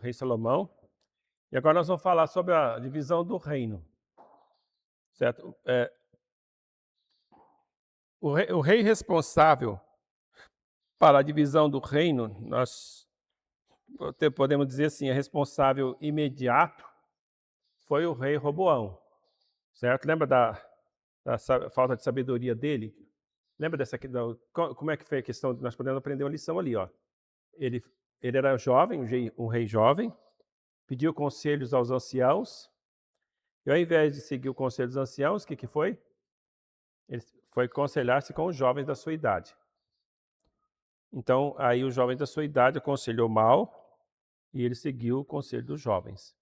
rei Salomão. E agora nós vamos falar sobre a divisão do reino, certo? O rei responsável para a divisão do reino, nós podemos dizer assim, responsável imediato foi o rei Roboão, certo? Lembra da falta de sabedoria dele? Lembra como é que foi a questão? Nós podemos aprender uma lição ali, ó. Ele, ele era jovem, um rei jovem, pediu conselhos aos anciãos, e ao invés de seguir o conselho dos anciãos, o que foi? Ele foi aconselhar-se com os jovens da sua idade. Então, aí os jovens da sua idade aconselhou mal, e ele seguiu o conselho dos jovens,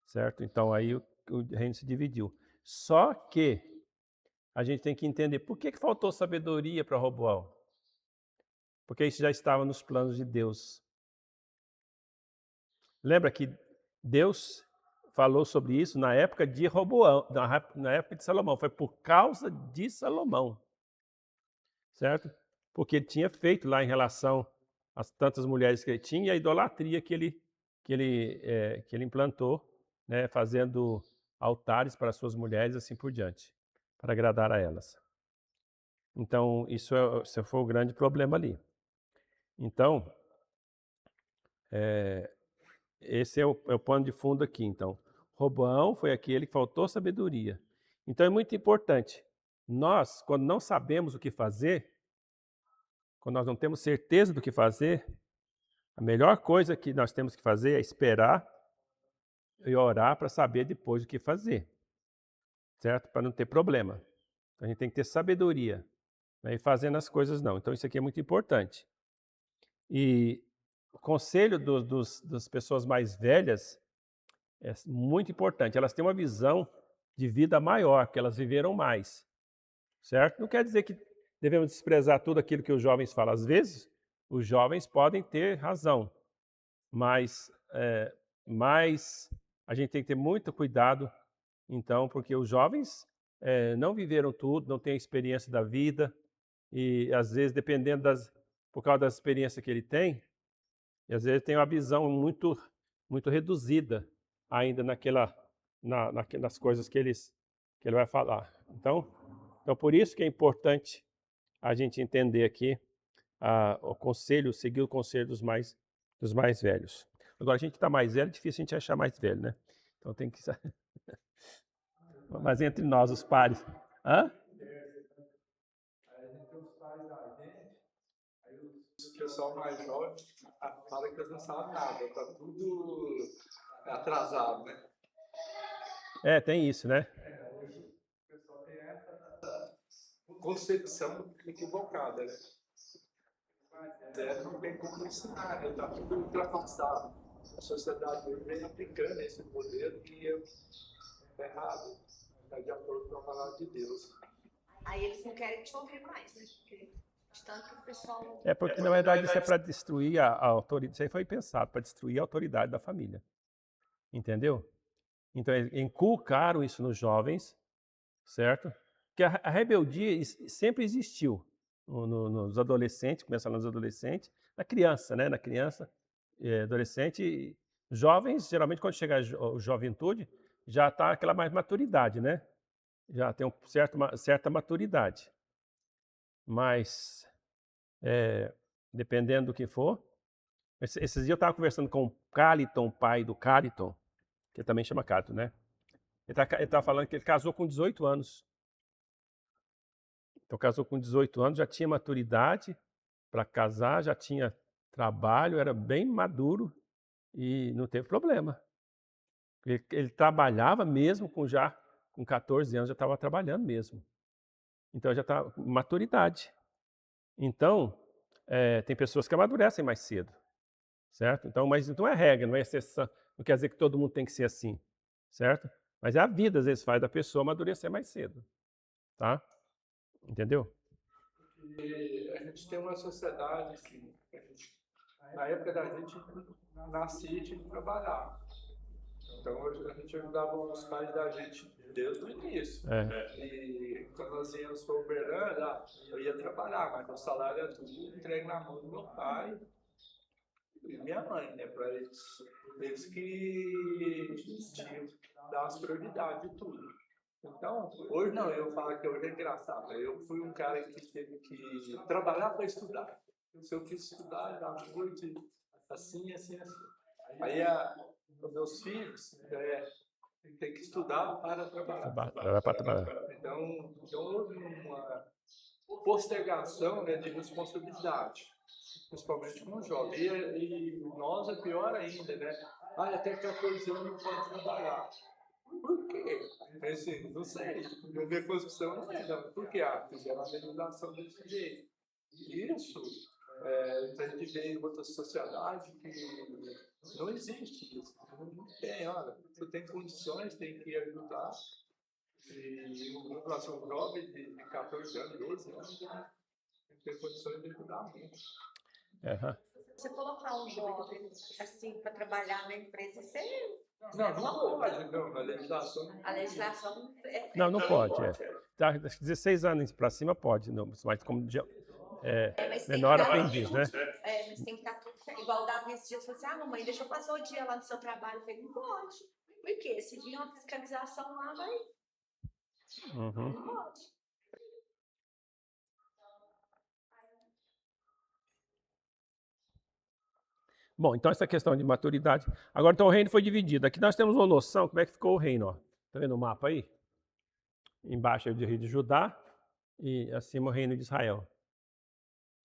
certo? Então, aí o reino se dividiu. Só que a gente tem que entender por que faltou sabedoria para Roboão. Porque isso já estava nos planos de Deus. Lembra que Deus falou sobre isso na época de Roboão, na época de Salomão. Foi por causa de Salomão, certo? Porque ele tinha feito lá em relação às tantas mulheres que ele tinha e a idolatria que ele implantou, né, fazendo altares para suas mulheres, assim por diante, para agradar a elas. Então, isso foi o grande problema ali. Então, esse é o pano de fundo aqui. Então, Roboão foi aquele que faltou sabedoria. Então, é muito importante. Nós, quando não sabemos o que fazer, quando nós não temos certeza do que fazer, a melhor coisa que nós temos que fazer é esperar e orar para saber depois o que fazer, certo? Para não ter problema. Então, a gente tem que ter sabedoria, né? E fazendo as coisas não. Então, isso aqui é muito importante. E o conselho das pessoas mais velhas é muito importante. Elas têm uma visão de vida maior, porque elas viveram mais, certo? Não quer dizer que devemos desprezar tudo aquilo que os jovens falam. Às vezes, os jovens podem ter razão, mas a gente tem que ter muito cuidado, então, porque os jovens não viveram tudo, não têm a experiência da vida, e às vezes, por causa das experiências que ele tem, e às vezes tem uma visão muito, muito reduzida ainda nas coisas que ele vai falar. Então, por isso que é importante a gente entender aqui o conselho, seguir o conselho dos mais velhos. Agora, a gente está mais velho, é difícil a gente achar mais velho, né? Então tem que... Mas entre nós, os pares. Hã? O pessoal mais jovem fala que eles não sabem nada, tá tudo atrasado, né? Tem isso, né? Hoje o pessoal tem essa concepção equivocada, né? Não tem como ensinar, né? Tá tudo ultrapassado. A sociedade hoje vem aplicando esse modelo que é errado, está de acordo com a palavra de Deus. Aí eles não querem te ouvir mais, né? Porque de tanto que o pessoal... Porque na verdade isso é para destruir a autoridade, isso aí foi pensado para destruir a autoridade da família, entendeu? Então inculcaram isso nos jovens, certo? Porque a rebeldia sempre existiu nos adolescentes, começando nos adolescentes, na criança, né? Na criança, adolescente, jovens, geralmente quando chega a juventude, já está aquela mais maturidade, né? Já tem uma certa maturidade. Mas, dependendo do que for, esses dias eu estava conversando com o Caliton, pai do Caliton, que ele também chama Caliton, né? Ele estava falando que ele casou com 18 anos. Então, casou com 18 anos, já tinha maturidade para casar, já tinha trabalho, era bem maduro e não teve problema. Ele trabalhava mesmo com 14 anos, já estava trabalhando mesmo. Então, já está maturidade. Então, tem pessoas que amadurecem mais cedo, certo? Então, mas não é regra, não é exceção, não quer dizer que todo mundo tem que ser assim, certo? Mas a vida, às vezes, faz da pessoa amadurecer mais cedo, tá? Entendeu? E a gente tem uma sociedade que, na época da gente, nascia e tinha que trabalhar. Então a gente ajudava os pais da gente desde o início. E quando nós íamos para Uberlândia, eu ia trabalhar, mas o salário era tudo entregue na mão do meu pai. e minha mãe, né? Para eles que tinham dar as prioridades de tudo. Então, hoje não, eu falo que hoje é engraçado. Eu fui um cara que teve que trabalhar para estudar. Se eu quis estudar, da noite, assim. Aí os meus filhos têm que estudar para trabalhar. Então houve uma postergação, né, de responsabilidade, principalmente com os jovens. E nós é pior ainda, né? Até 14 anos não pode trabalhar. Por quê? Assim, não sei. Minha concepção não é, não. Por que? Fizeram a legislação desse jeito. Isso, a gente vê em outras sociedades que não existe isso. Não tem, olha, você tem condições, tem que ajudar. E o próximo jovem de 14 anos, 12 anos, tem condições de ajudar muito. Você colocar um jovem assim para trabalhar na empresa, você Não pode, não. A legislação. Não pode. Tá, 16 anos para cima pode, não, mas como menor aprendiz, né? Mas tem que estar tudo certo. Igual o Davi esse dia falou assim: mamãe, deixa eu passar o dia lá no seu trabalho. Eu falei: não pode. Por quê? Se vir uma fiscalização lá, vai. Não pode. Bom, então essa questão de maturidade. Agora, então o reino foi dividido. Aqui nós temos uma noção como é que ficou o reino. Ó. Tá vendo o mapa aí? Embaixo é o reino de Judá e acima o reino de Israel.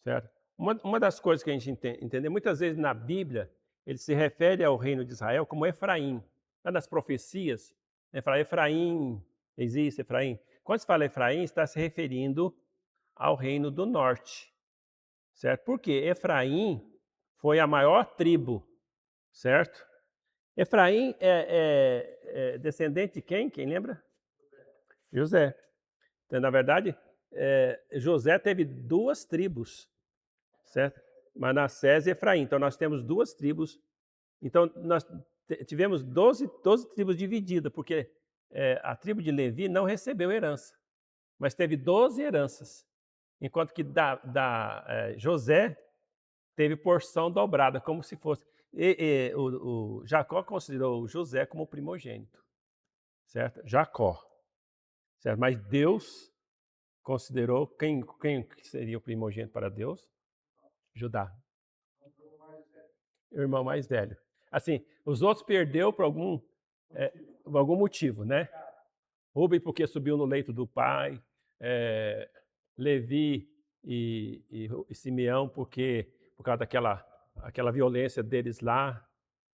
Certo? Uma das coisas que a gente entende, muitas vezes na Bíblia, ele se refere ao reino de Israel como Efraim. Nas profecias, Efraim, existe Efraim. Quando se fala Efraim, está se referindo ao reino do norte. Certo? Porque Efraim foi a maior tribo, certo? Efraim é descendente de quem? Quem lembra? José. Então, na verdade, José teve 2 tribos, certo? Manassés e Efraim. Então, nós temos 2 tribos. Então, nós tivemos 12 tribos divididas, porque a tribo de Levi não recebeu herança, mas teve 12 heranças, enquanto que José teve porção dobrada, como se fosse... o Jacó considerou José como primogênito, certo? Jacó, certo? Mas Deus considerou quem seria o primogênito para Deus? Judá, o irmão mais velho. Assim, os outros perdeu por algum motivo, né? Rubem porque subiu no leito do pai, Levi e Simeão por causa daquela violência deles lá,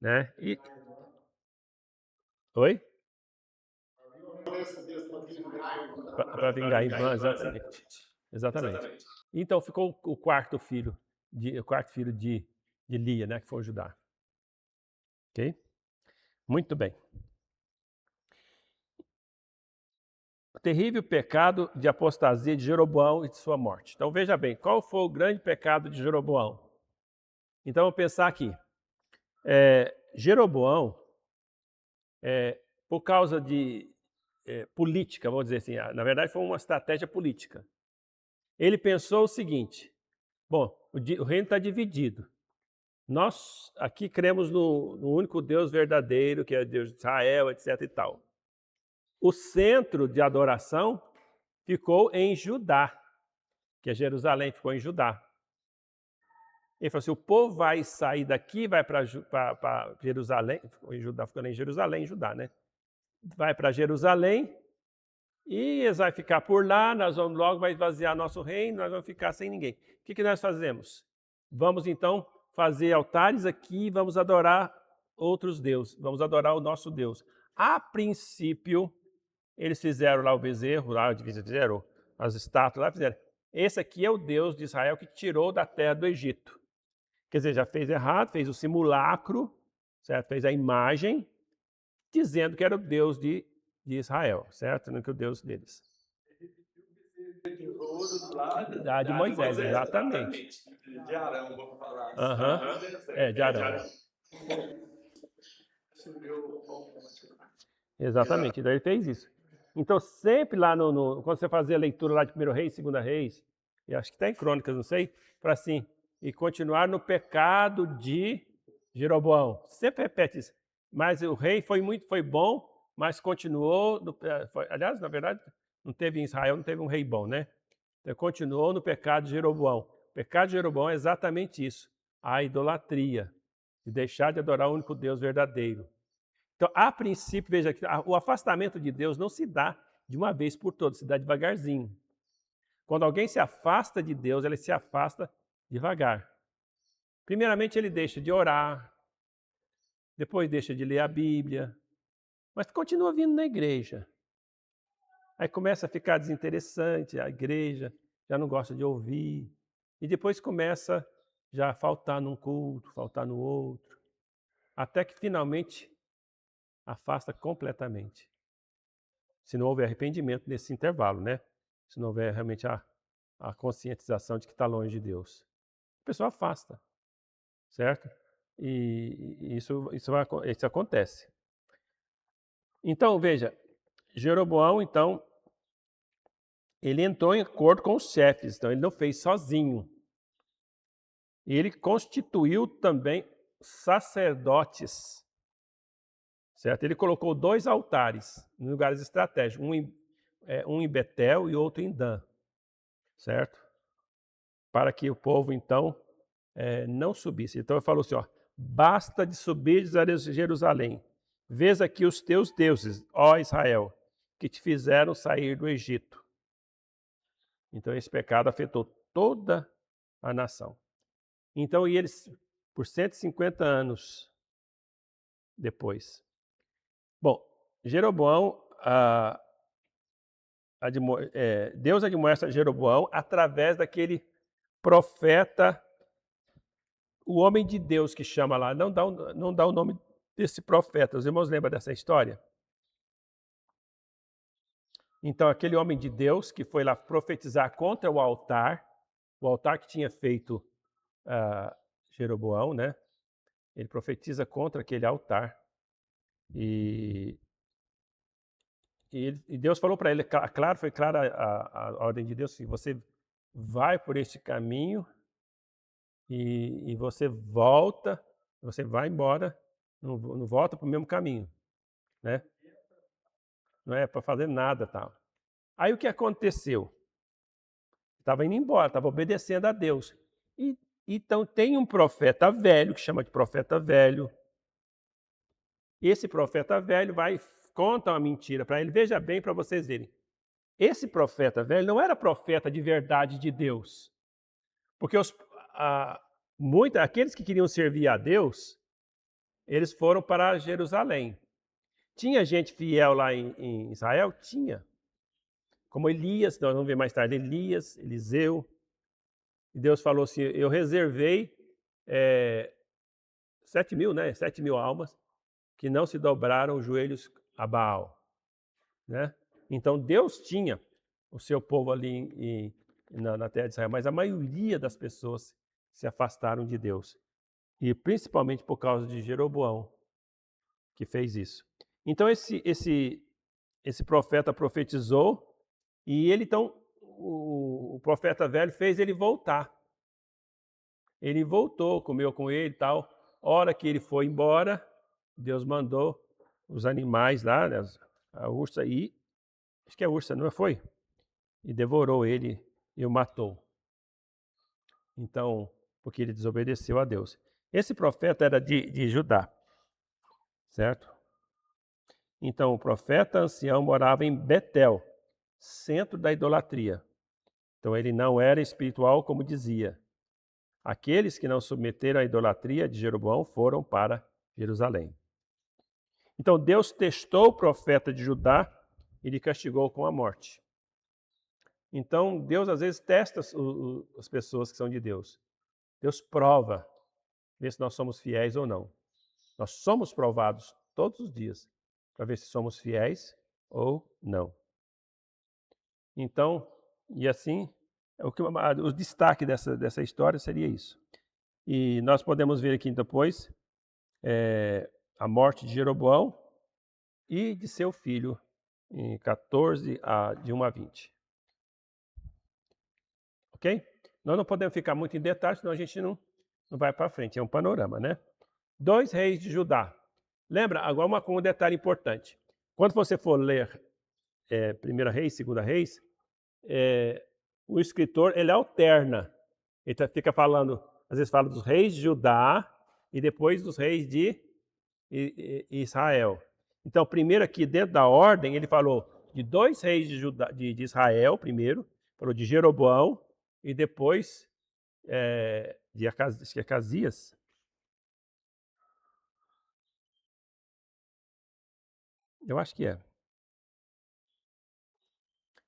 né? Oi? Para vingar Ibã, exatamente. Então ficou o quarto filho de Lia, né? Que foi o Judá. Ok? Muito bem. O terrível pecado de apostasia de Jeroboão e de sua morte. Então veja bem, qual foi o grande pecado de Jeroboão? Então vamos pensar aqui. Jeroboão, por causa de política, vamos dizer assim, na verdade foi uma estratégia política. Ele pensou o seguinte: bom, o reino está dividido. Nós aqui cremos no único Deus verdadeiro, que é Deus de Israel, etc. e tal. O centro de adoração ficou em Judá, que é Jerusalém, ficou em Judá. Ele falou assim: o povo vai sair daqui, vai para Jerusalém, em Judá, ficando em Judá, né? Vai para Jerusalém e eles vão ficar por lá, nós vamos logo, vai esvaziar nosso reino, nós vamos ficar sem ninguém. O que nós fazemos? Vamos então fazer altares aqui e vamos adorar outros deuses, vamos adorar o nosso Deus. A princípio, eles fizeram lá o bezerro, lá fizeram as estátuas, lá fizeram. Esse aqui é o Deus de Israel que tirou da terra do Egito. Quer dizer, já fez errado, fez o simulacro, certo? Fez a imagem, dizendo que era o Deus de Israel, certo? Não que o Deus deles. De Moisés, exatamente. De Arão, vamos falar. De Arão. Exatamente, daí ele fez isso. Então, sempre lá quando você fazia a leitura lá de 1 Reis, 2 Reis, e acho que está em Crônicas, não sei, para assim, e continuar no pecado de Jeroboão. Sempre repete isso. Mas o rei foi bom, mas continuou, aliás, na verdade, não teve em Israel, não teve um rei bom, né? Então, continuou no pecado de Jeroboão. O pecado de Jeroboão é exatamente isso, a idolatria, de deixar de adorar o único Deus verdadeiro. Então, a princípio, veja que o afastamento de Deus não se dá de uma vez por todas, se dá devagarzinho. Quando alguém se afasta de Deus, ele se afasta devagar. Primeiramente, ele deixa de orar, depois deixa de ler a Bíblia, mas continua vindo na igreja. Aí começa a ficar desinteressante, a igreja já não gosta de ouvir, e depois começa já a faltar num culto, faltar no outro, até que finalmente afasta completamente. Se não houver arrependimento nesse intervalo, né? Se não houver realmente a conscientização de que está longe de Deus. A pessoa afasta, certo? E isso acontece. Então, veja, Jeroboão, então, ele entrou em acordo com os chefes, então ele não fez sozinho. E ele constituiu também sacerdotes, certo? Ele colocou 2 altares em lugares estratégicos, um em Betel e outro em Dan, certo? Para que o povo, então, não subisse. Então ele falou assim, ó, basta de subir a Jerusalém, vês aqui os teus deuses, ó Israel, que te fizeram sair do Egito. Então esse pecado afetou toda a nação. Então, e eles, por 150 anos depois. Bom, Jeroboão, Deus admoesta Jeroboão através daquele profeta, o homem de Deus que chama lá, não dá o nome desse profeta. Os irmãos lembram dessa história? Então, aquele homem de Deus que foi lá profetizar contra o altar que tinha feito Jeroboão, né? Ele profetiza contra aquele altar. E Deus falou para ele, foi clara a ordem de Deus, que você vai por este caminho e você volta, você vai embora, não volta para o mesmo caminho, né? Não é para fazer nada, tal. Aí o que aconteceu? Estava indo embora, estava obedecendo a Deus. Então tem um profeta velho, que chama de profeta velho. Esse profeta velho conta uma mentira para ele. Veja bem para vocês verem. Esse profeta velho não era profeta de verdade de Deus. Porque aqueles que queriam servir a Deus, eles foram para Jerusalém. Tinha gente fiel lá em Israel? Tinha. Como Elias, nós vamos ver mais tarde, Elias, Eliseu. E Deus falou assim, eu reservei 7.000, né? 7.000 almas que não se dobraram os joelhos a Baal, né? Então Deus tinha o seu povo ali na terra de Israel, mas a maioria das pessoas se afastaram de Deus. E principalmente por causa de Jeroboão, que fez isso. Então esse profeta profetizou, e ele então, o profeta velho fez ele voltar. Ele voltou, comeu com ele e tal. Hora que ele foi embora, Deus mandou os animais lá, né, a ursa, acho que é ursa, não foi? E devorou ele e o matou. Então, porque ele desobedeceu a Deus. Esse profeta era de Judá, certo? Então, o profeta ancião morava em Betel, centro da idolatria. Então, ele não era espiritual, como dizia. Aqueles que não submeteram à idolatria de Jeroboão foram para Jerusalém. Então, Deus testou o profeta de Judá e lhe castigou com a morte. Então, Deus às vezes testa as pessoas que são de Deus. Deus prova, vê se nós somos fiéis ou não. Nós somos provados todos os dias para ver se somos fiéis ou não. Então, e assim, o destaque dessa história seria isso. E nós podemos ver aqui depois a morte de Jeroboão e de seu filho, em 14, de 1 a 20. Ok? Nós não podemos ficar muito em detalhes, senão a gente não vai para frente. É um panorama, né? 2 reis de Judá. Lembra? Agora um detalhe importante. Quando você for ler 1 Reis, 2 Reis, o escritor ele alterna. Ele fica falando, às vezes fala dos reis de Judá e depois dos reis de Israel. Então, primeiro aqui, dentro da ordem, ele falou de 2 reis de Israel, primeiro, falou de Jeroboão e depois de Acasias. Eu acho que é.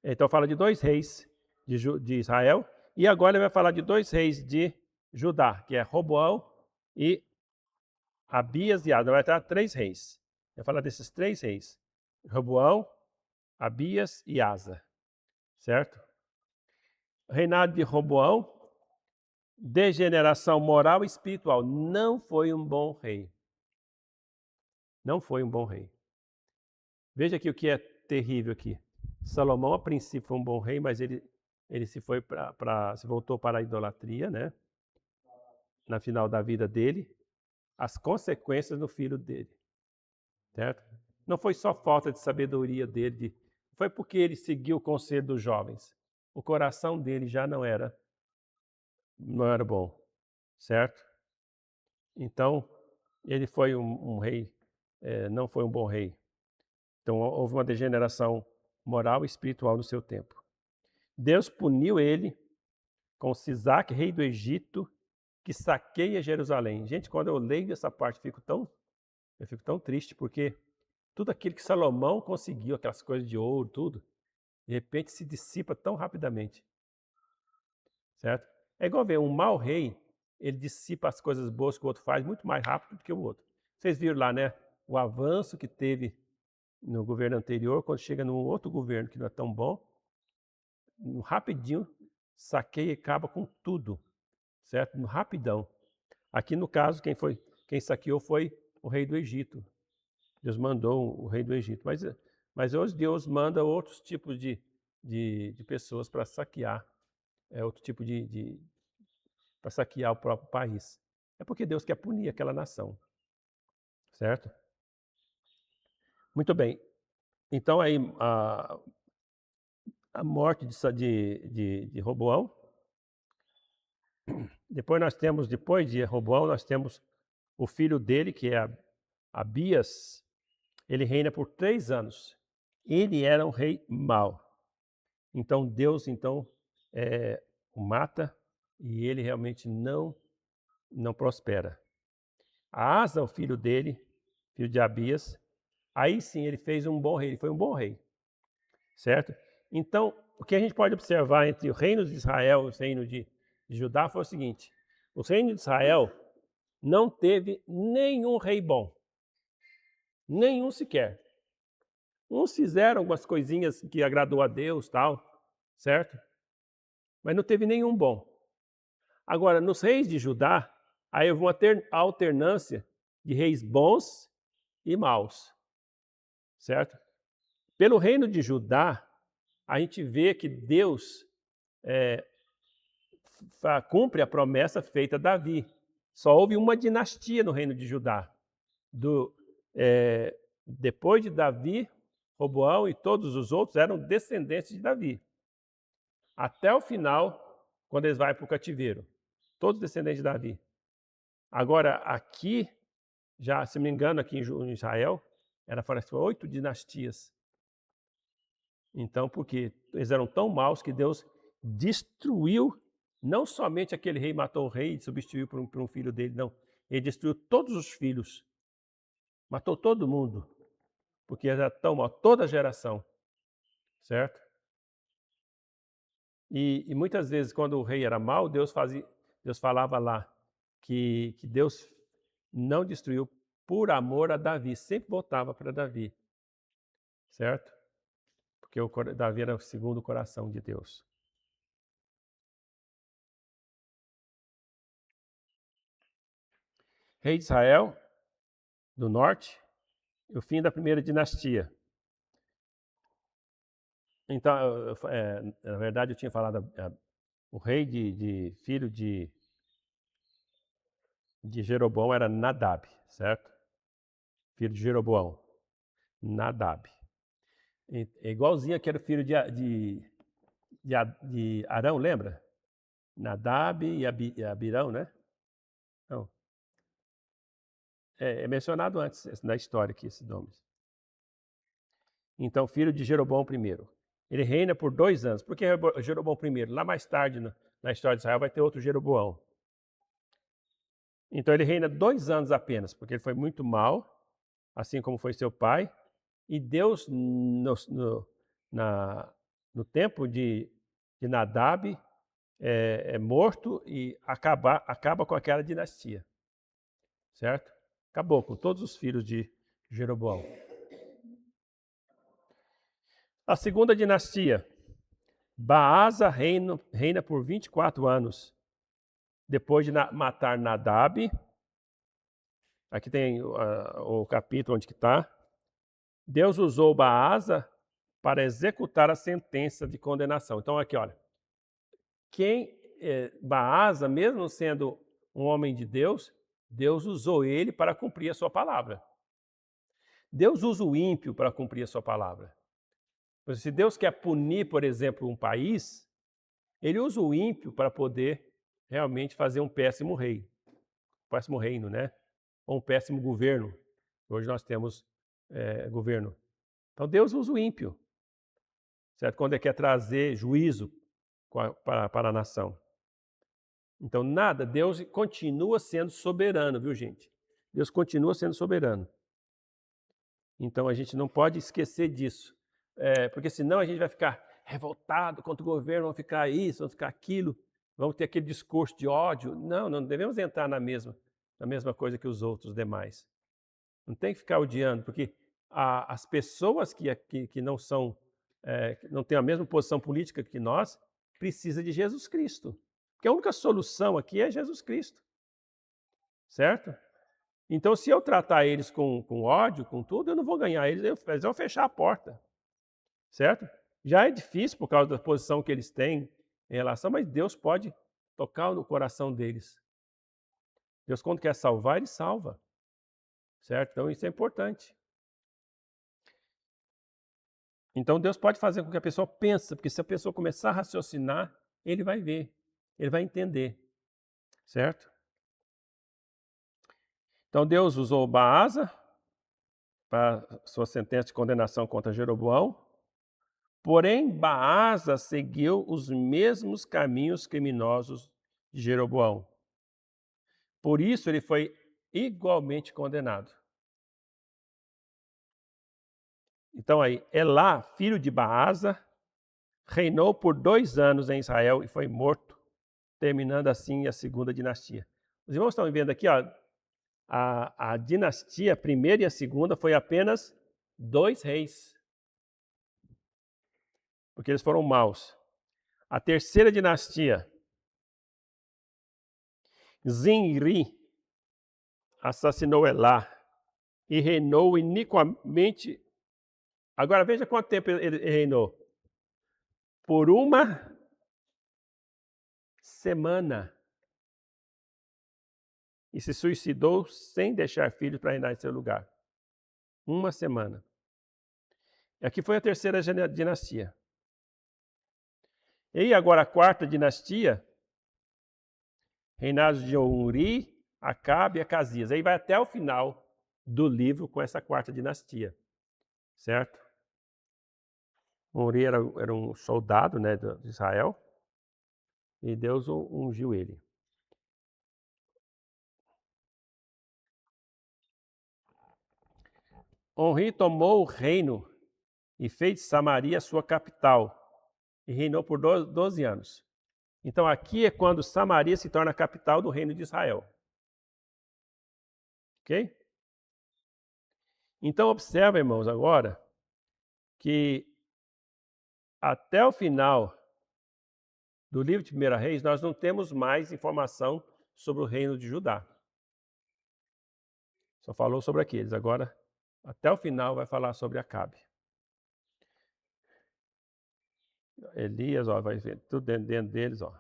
Então fala de 2 reis de Israel, e agora ele vai falar de 2 reis de Judá, que é Roboão e Abias e Asa. Vai estar 3 reis. Vai falar desses 3 reis: Roboão, Abias e Asa. Certo? O reinado de Roboão, degeneração moral e espiritual. Não foi um bom rei. Não foi um bom rei. Veja aqui o que é terrível aqui. Salomão, a princípio, foi um bom rei, mas ele se voltou para a idolatria, né? Na final da vida dele, as consequências no filho dele, certo? Não foi só falta de sabedoria dele, foi porque ele seguiu o conselho dos jovens. O coração dele já não era bom, certo? Então, ele foi um rei, não foi um bom rei. Então, houve uma degeneração moral e espiritual no seu tempo. Deus puniu ele com Sisaque, rei do Egito, que saqueia Jerusalém. Gente, quando eu leio essa parte, eu fico tão triste, porque tudo aquilo que Salomão conseguiu, aquelas coisas de ouro, tudo, de repente se dissipa tão rapidamente, certo? É igual ver um mau rei, ele dissipa as coisas boas que o outro faz muito mais rápido do que o outro. Vocês viram lá, né, o avanço que teve no governo anterior, quando chega num outro governo que não é tão bom, rapidinho saqueia e acaba com tudo, certo? Rapidão. Aqui no caso, quem saqueou foi o rei do Egito. Deus mandou o rei do Egito. Mas hoje Deus manda outros tipos de pessoas para saquear, outro tipo para saquear o próprio país. É porque Deus quer punir aquela nação, certo? Muito bem. Então aí a morte de Roboão. Depois de Roboão, nós temos o filho dele, que é Abias. Ele reina por 3 anos. Ele era um rei mau. Então Deus o mata e ele realmente não prospera. Asa, o filho dele, filho de Abias, aí sim ele fez um bom rei, ele foi um bom rei, certo? Então, o que a gente pode observar entre o reino de Israel e o reino de Judá foi o seguinte: o reino de Israel não teve nenhum rei bom, nenhum sequer. Uns fizeram algumas coisinhas que agradou a Deus, tal, certo? Mas não teve nenhum bom. Agora, nos reis de Judá, aí houve uma alternância de reis bons e maus, certo? Pelo reino de Judá, a gente vê que Deus cumpre a promessa feita a Davi. Só houve uma dinastia no reino de Judá. Depois de Davi, Roboão e todos os outros eram descendentes de Davi. Até o final, quando eles vão para o cativeiro. Todos descendentes de Davi. Agora, aqui, já, se não me engano, aqui em Israel, parece 8 dinastias. Então, porque eles eram tão maus que Deus destruiu, não somente aquele rei matou o rei e substituiu por um filho dele, não. Ele destruiu todos os filhos. Matou todo mundo. Porque era tão mal, toda a geração. Certo? E muitas vezes, quando o rei era mau, Deus falava lá que Deus não destruiu por amor a Davi, sempre voltava para Davi, certo? Porque Davi era o segundo coração de Deus. Rei de Israel, do norte, e o fim da primeira dinastia. Então, na verdade, eu tinha falado, o rei filho de Jeroboão era Nadab, certo? Filho de Jeroboão, Nadab. É igualzinho aquele filho de Arão, lembra? Nadab e Abirão, né? Não. É mencionado antes na história aqui, esses nomes. Então, filho de Jeroboão I. Ele reina por 2 anos. Por que Jeroboão I? Lá mais tarde, na história de Israel, vai ter outro Jeroboão. Então, ele reina 2 anos apenas, porque ele foi muito mal, assim como foi seu pai. E Deus, no tempo de Nadab, é morto e acaba com aquela dinastia. Certo? Acabou com todos os filhos de Jeroboão. A segunda dinastia, Baasa reina por 24 anos. Depois de matar Nadab, aqui tem o capítulo onde está. Deus usou Baasa para executar a sentença de condenação. Então aqui, olha, Baasa, mesmo sendo um homem de Deus, Deus usou ele para cumprir a sua palavra. Deus usa o ímpio para cumprir a sua palavra. Se Deus quer punir, por exemplo, um país, ele usa o ímpio para poder realmente fazer um péssimo reino, né? Ou um péssimo governo. Hoje nós temos governo. Então Deus usa o ímpio, certo? Quando ele quer trazer juízo para a nação. Então Deus continua sendo soberano, viu, gente? Deus continua sendo soberano. Então a gente não pode esquecer disso, porque senão a gente vai ficar revoltado contra o governo, vamos ficar isso, vamos ficar aquilo, vamos ter aquele discurso de ódio. Não devemos entrar na mesma coisa que os outros demais. Não tem que ficar odiando, porque as pessoas que não são, não têm a mesma posição política que nós, precisam de Jesus Cristo. Porque a única solução aqui é Jesus Cristo. Certo? Então, se eu tratar eles com ódio, com tudo, eu não vou ganhar eles, eles vão fechar a porta. Certo? Já é difícil por causa da posição que eles têm em relação, mas Deus pode tocar no coração deles. Deus, quando quer salvar, Ele salva. Certo? Então, isso é importante. Então, Deus pode fazer com que a pessoa pense, porque se a pessoa começar a raciocinar, ele vai ver, ele vai entender. Certo? Então, Deus usou Baasa para sua sentença de condenação contra Jeroboão. Porém, Baasa seguiu os mesmos caminhos criminosos de Jeroboão. Por isso, ele foi igualmente condenado. Então aí, Elá, filho de Baasa, reinou por 2 anos em Israel e foi morto, terminando assim a segunda dinastia. Os irmãos estão vendo aqui, ó, a dinastia, a primeira e a segunda, foi apenas 2 reis. Porque eles foram maus. A terceira dinastia, Zinri, assassinou Elá e reinou iniquamente. Agora veja quanto tempo ele reinou. Por 1 semana. E se suicidou sem deixar filhos para reinar em seu lugar. 1 semana. E aqui foi a terceira dinastia. E agora a quarta dinastia, reinados de Omri, Acabe e Acasias. Aí vai até o final do livro com essa quarta dinastia. Certo? Omri era um soldado, né, de Israel. E Deus ungiu ele. Omri tomou o reino e fez Samaria sua capital. E reinou por 12 anos. Então aqui é quando Samaria se torna a capital do reino de Israel. Ok? Então observa, irmãos, agora que até o final do livro de 1 Reis, nós não temos mais informação sobre o reino de Judá. Só falou sobre aqueles. Agora, até o final, vai falar sobre Acabe. Elias, ó, vai ver tudo dentro deles, ó.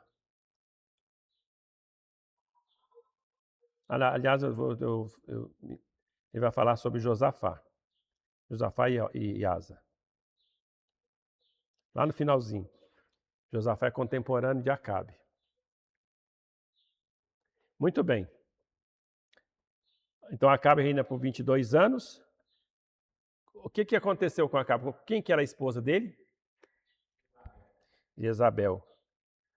Aliás, ele vai falar sobre Josafá. Josafá e Asa. Lá no finalzinho. Josafá é contemporâneo de Acabe. Muito bem. Então Acabe reina por 22 anos. O que aconteceu com Acabe? Quem que era a esposa dele? Jezabel.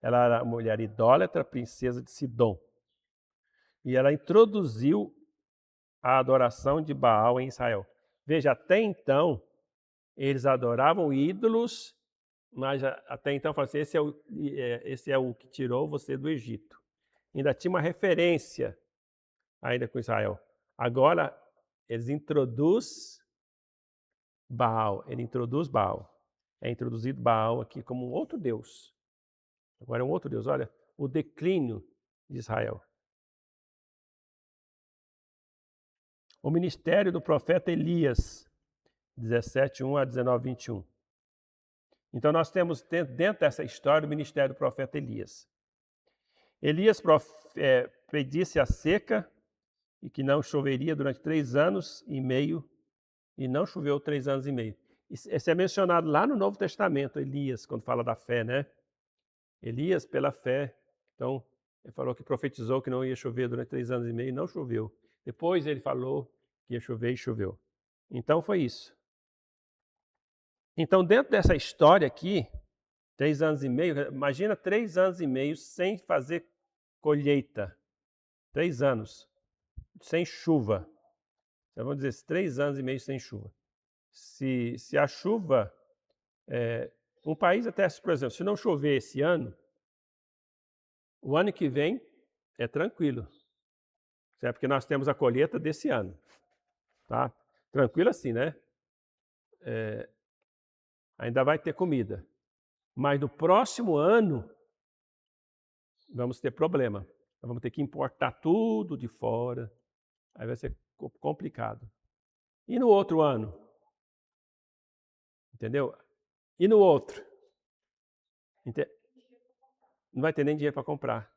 Ela era mulher idólatra, princesa de Sidom. E ela introduziu a adoração de Baal em Israel. Veja, até então, eles adoravam ídolos, mas até então falaram assim, esse é o que tirou você do Egito. Ainda tinha uma referência ainda com Israel. Agora, eles introduzem Baal. Ele introduz Baal. É introduzido Baal aqui como um outro Deus. Agora é um outro Deus. Olha, o declínio de Israel. O ministério do profeta Elias, 17:1 a 19:21. Então nós temos dentro dessa história o ministério do profeta Elias. Elias predisse a seca e que não choveria durante 3 anos e meio, e não choveu 3 anos e meio. Isso é mencionado lá no Novo Testamento, Elias, quando fala da fé, né? Elias, pela fé, então, ele falou que profetizou que não ia chover durante 3 anos e meio e não choveu. Depois ele falou que ia chover e choveu. Então foi isso. Então, dentro dessa história aqui, 3 anos e meio, imagina 3 anos e meio sem fazer colheita. 3 anos sem chuva. Então, vamos dizer, 3 anos e meio sem chuva. Se a chuva, um país até, por exemplo, se não chover esse ano, o ano que vem é tranquilo. Certo? Porque nós temos a colheita desse ano. Tá? Tranquilo assim, né? Ainda vai ter comida. Mas no próximo ano, vamos ter problema. Nós vamos ter que importar tudo de fora. Aí vai ser complicado. E no outro ano? Entendeu? E no outro? Não vai ter nem dinheiro para comprar.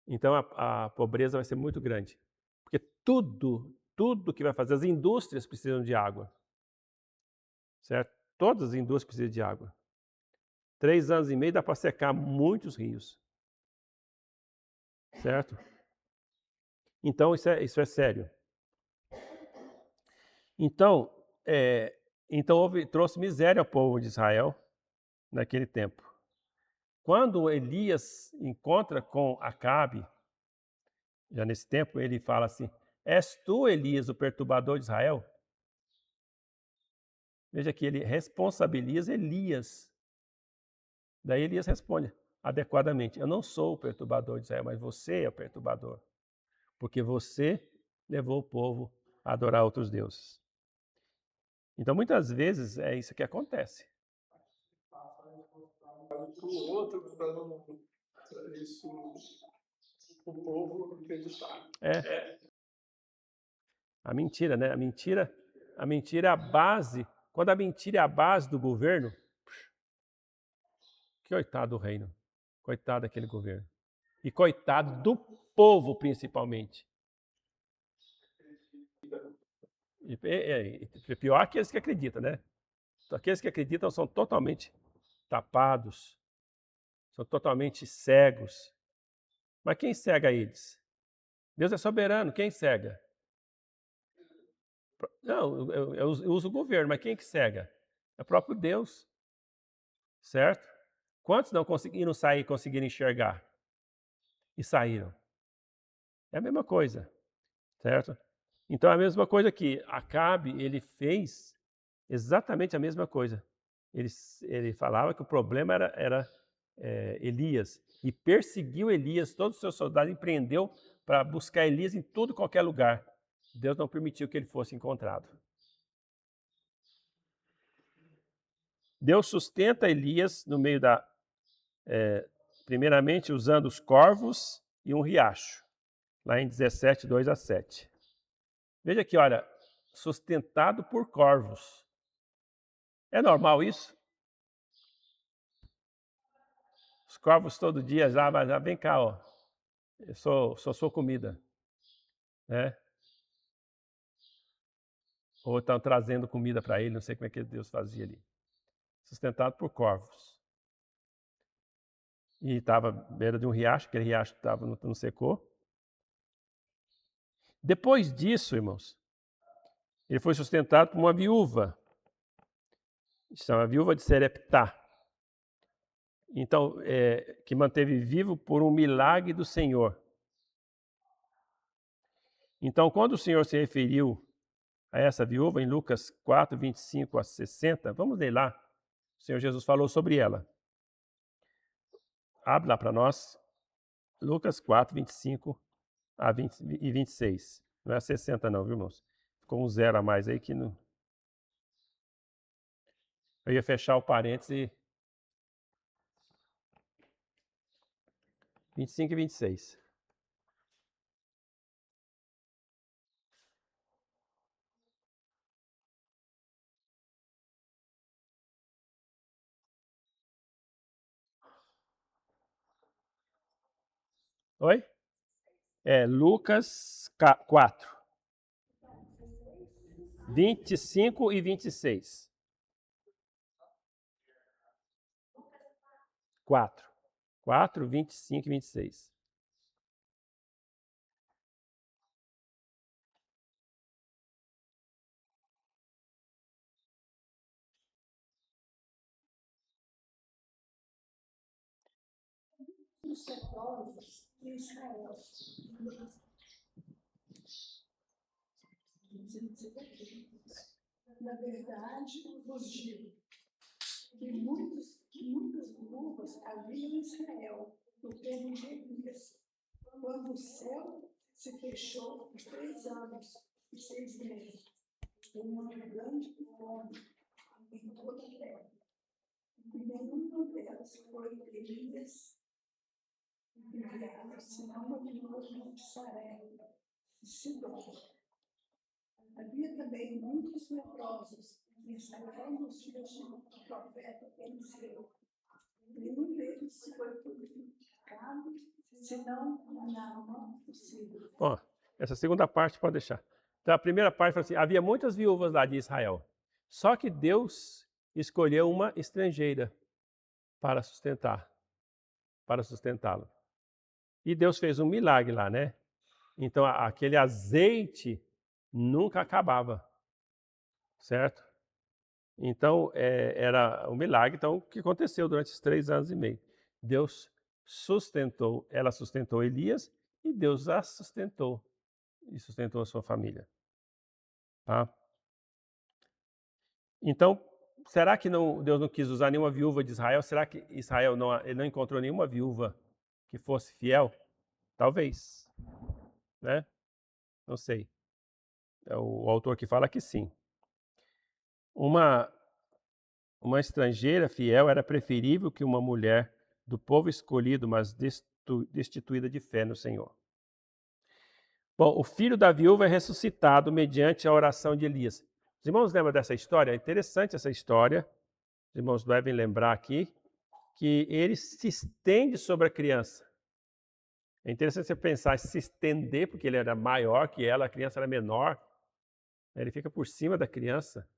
Então a pobreza vai ser muito grande. Porque tudo que vai fazer, as indústrias precisam de água. Certo? Todas as indústrias precisam de água. 3 anos e meio dá para secar muitos rios. Certo? Então isso é sério. Então trouxe miséria ao povo de Israel naquele tempo. Quando Elias encontra com Acabe, já nesse tempo, ele fala assim, és tu, Elias, o perturbador de Israel? Veja que ele responsabiliza Elias. Daí Elias responde adequadamente, eu não sou o perturbador de Israel, mas você é o perturbador, porque você levou o povo a adorar outros deuses. Então, muitas vezes, é isso que acontece. Para o outro, para isso, o povo acreditar. A mentira, né? A mentira é a base. Quando a mentira é a base do governo, coitado do reino. Coitado daquele governo. E coitado do povo, principalmente. E pior aqueles que acreditam, né? Aqueles que acreditam são totalmente tapados, são totalmente cegos. Mas quem cega eles? Deus é soberano, quem cega? Não, eu uso o governo, mas quem que cega? É o próprio Deus. Certo? Quantos não conseguiram sair, conseguiram enxergar? E saíram. É a mesma coisa. Certo? Então é a mesma coisa que Acabe, ele fez exatamente a mesma coisa. Ele falava que o problema era Elias. E perseguiu Elias, todos os seus soldados, empreendeu para buscar Elias em tudo qualquer lugar. Deus não permitiu que ele fosse encontrado. Deus sustenta Elias no meio primeiramente usando os corvos e um riacho, lá em 17, 2 a 7. Veja aqui, olha, sustentado por corvos. É normal isso? Os corvos todo dia já vem cá, ó. Eu sou sua comida. né? Ou estão trazendo comida para ele, não sei como é que Deus fazia ali. Sustentado por corvos. E estava à beira de um riacho, aquele riacho não secou. Depois disso, irmãos, ele foi sustentado por uma viúva, chama viúva de Sereptá. Então, que manteve vivo por um milagre do Senhor. Então, quando o Senhor se referiu a essa viúva, em Lucas 4, 25 a 60, vamos ler lá. O Senhor Jesus falou sobre ela. Abre lá para nós. Lucas 4, 25 a 26. Não é 60 não, viu, irmãos? Ficou um zero a mais aí que não... Eu ia fechar o parênteses e... 25 e 26. Oi? Lucas 4. 25 e 26. 4, 25 e 26. Os leprosos de Israel. Na verdade, vos digo que muitas viúvas havia em Israel no tempo de Elias, quando o céu se fechou por 3 anos e 6 meses, com uma grande fome em toda a terra. E nenhuma delas foi Elias enviado, senão uma viúva de Sarepta, de Sidom. Havia também muitos leprosos em Israel nos dias do profeta Eliseu. Nenhum deles foi purificado, senão Naamã o sírio. Bom, essa segunda parte pode deixar. Então, a primeira parte fala assim, havia muitas viúvas lá de Israel. Só que Deus escolheu uma estrangeira para sustentá-lo. E Deus fez um milagre lá, né? Então, aquele azeite nunca acabava, certo? Então, era um milagre. Então, o que aconteceu durante esses 3 anos e meio? Deus ela sustentou Elias e Deus a sustentou e sustentou a sua família. Tá? Então, será que Deus não quis usar nenhuma viúva de Israel? Será que Israel ele não encontrou nenhuma viúva que fosse fiel? Talvez, né? Não sei. O autor que fala que sim. Uma estrangeira fiel era preferível que uma mulher do povo escolhido, mas destituída de fé no Senhor. Bom, o filho da viúva é ressuscitado mediante a oração de Elias. Os irmãos lembram dessa história? É interessante essa história. Os irmãos devem lembrar aqui que ele se estende sobre a criança. É interessante você pensar, se estender, porque ele era maior que ela, a criança era menor. Ele fica por cima da criança.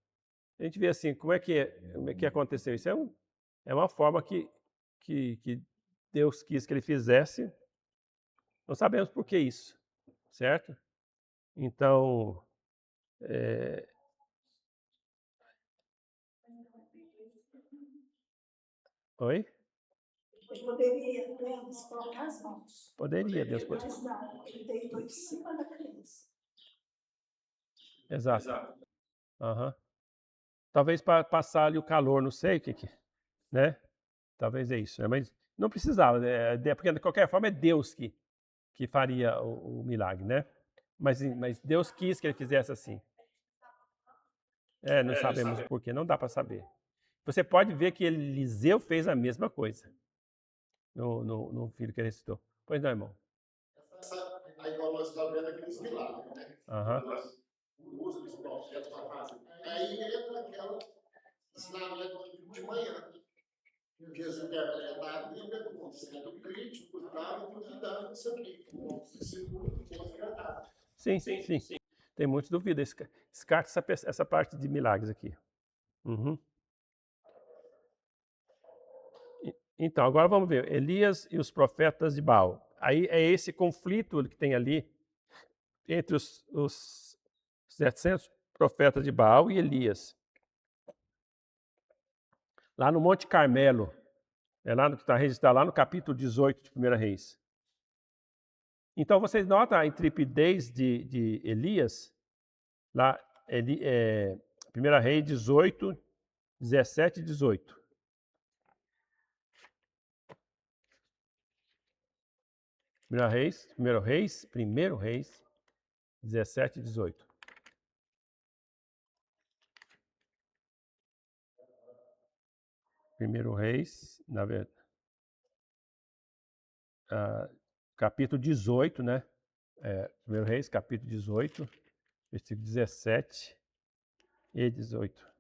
A gente vê assim, como é que aconteceu isso? É uma forma que Deus quis que ele fizesse. Não sabemos por que isso, certo? Então, Oi? Ele poderia apenas colocar as mãos. Poderia, Deus poderia. Mas não, ele deitou em cima da criança. Exato. Uhum. Talvez para passar ali o calor, não sei o que, né? Talvez é isso, né? Mas não precisava, porque de qualquer forma é Deus que faria o milagre, né? Mas Deus quis que ele fizesse assim. Não sabemos por quê, não dá para saber. Você pode ver que Eliseu fez a mesma coisa no filho que ele ressuscitou. Pois não, irmão? Aí igual nós estamos vendo aqueles milagres, né? Os profetas para fazer. Aí entra aquela ensinamento de manhã. Que eles interpretaram a Bíblia como sendo crítico, tal, e duvidando disso aqui. Seguro que fosse verdade. Sim. Tem muitas dúvidas. Descarta essa parte de milagres aqui. Uhum. Então, agora vamos ver. Elias e os profetas de Baal. Aí é esse conflito que tem ali entre os 700 profetas de Baal e Elias. Lá no Monte Carmelo. É lá que está registrado lá no capítulo 18 de 1 Reis. Então, vocês notam a intrepidez de Elias, lá, 1 Reis 18, 17 e 18. Primeiro Reis, 17 e 18. Primeiro Reis, na verdade, capítulo 18, né? Primeiro Reis, capítulo 18, versículo 17 e 18.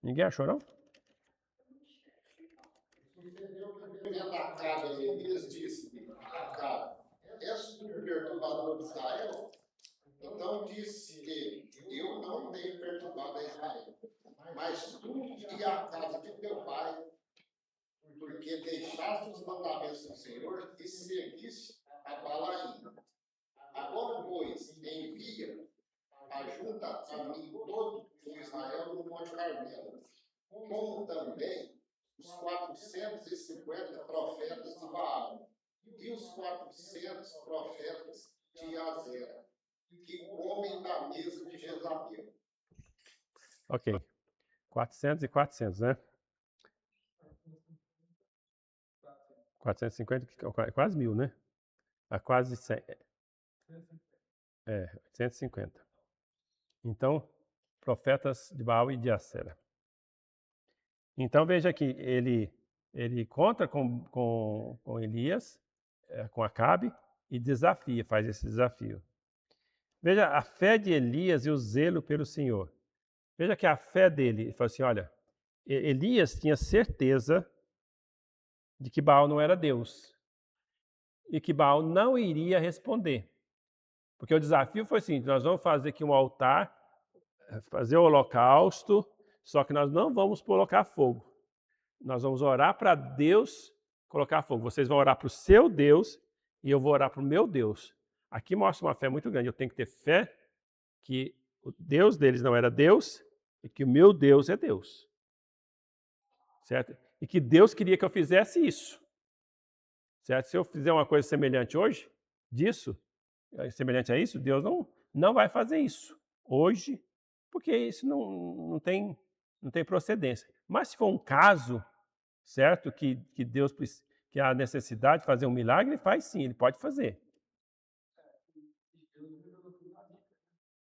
Ninguém achou, não? Vendo Acabe, Elias disse: Acabe, és tu o perturbador de Israel? Então disse ele: eu não tenho perturbado a Israel, mas tu e a casa de teu pai, porque deixaste os mandamentos do Senhor e seguiste a Balaim. Agora, pois, envia, ajunta a mim todo o Israel no Monte Carmelo, como também os 450 profetas de Baal e os 400 profetas de Azera, que comem da mesa de Jezabel. Ok. 400 e 400, né? 450, quase 1000, né? Quase 100. 850. Então, profetas de Baal e de Acera. Então, veja que ele conta com Elias, com Acabe, e desafia, faz esse desafio. Veja a fé de Elias e o zelo pelo Senhor. Veja que a fé dele, ele falou assim, olha, Elias tinha certeza de que Baal não era Deus e que Baal não iria responder. Porque o desafio foi assim, nós vamos fazer aqui um altar, fazer o holocausto, só que nós não vamos colocar fogo. Nós vamos orar para Deus colocar fogo. Vocês vão orar para o seu Deus e eu vou orar para o meu Deus. Aqui mostra uma fé muito grande. Eu tenho que ter fé que o Deus deles não era Deus e que o meu Deus é Deus. Certo? E que Deus queria que eu fizesse isso. Certo? Se eu fizer uma coisa semelhante hoje, semelhante a isso, Deus não vai fazer isso hoje, porque isso não tem procedência. Mas se for um caso, certo, que Deus, que há necessidade de fazer um milagre, ele faz sim, ele pode fazer.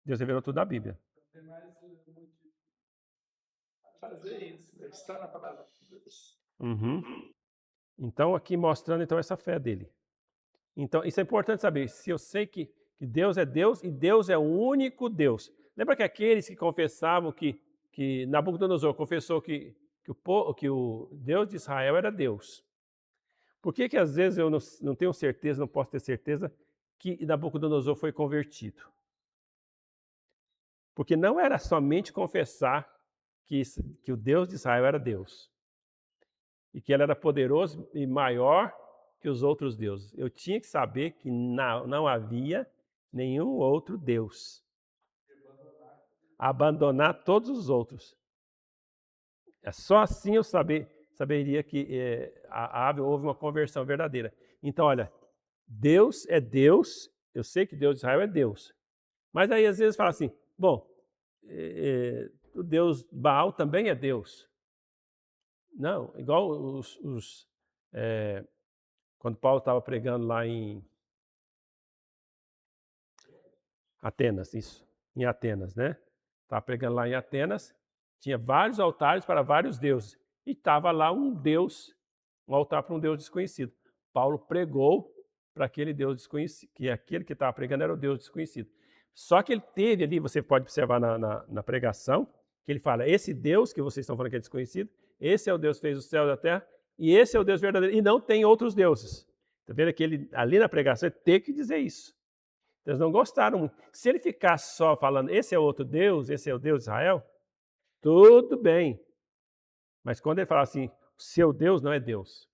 Deus revelou tudo na Bíblia. Fazer isso, está na palavra de Deus. Uhum. Então, aqui mostrando então essa fé dele. Então, isso é importante saber. Se eu sei que Deus é Deus e Deus é o único Deus. Lembra que aqueles que confessavam que Nabucodonosor confessou que o Deus de Israel era Deus. Por que às vezes eu não tenho certeza, não posso ter certeza que Nabucodonosor foi convertido? Porque não era somente confessar que o Deus de Israel era Deus. E que ele era poderoso e maior que os outros deuses. Eu tinha que saber que não havia nenhum outro Deus. Abandonar todos os outros. É só assim eu saberia que houve uma conversão verdadeira. Então, olha, Deus é Deus, eu sei que Deus de Israel é Deus. Mas aí às vezes fala assim, bom, o Deus Baal também é Deus. Não, igual quando Paulo estava pregando lá em Atenas, em Atenas, né? Estava pregando lá em Atenas, tinha vários altares para vários deuses. E estava lá um altar para um Deus desconhecido. Paulo pregou para aquele Deus desconhecido, que aquele que estava pregando era o Deus desconhecido. Só que ele teve ali, você pode observar na pregação, que ele fala, esse Deus que vocês estão falando que é desconhecido, esse é o Deus que fez o céu e a terra, e esse é o Deus verdadeiro, e não tem outros deuses. Está vendo que ele, ali na pregação, ele tem que dizer isso. Eles não gostaram muito. Se ele ficar só falando, esse é outro Deus, esse é o Deus de Israel, tudo bem. Mas quando ele fala assim, seu Deus não é Deus.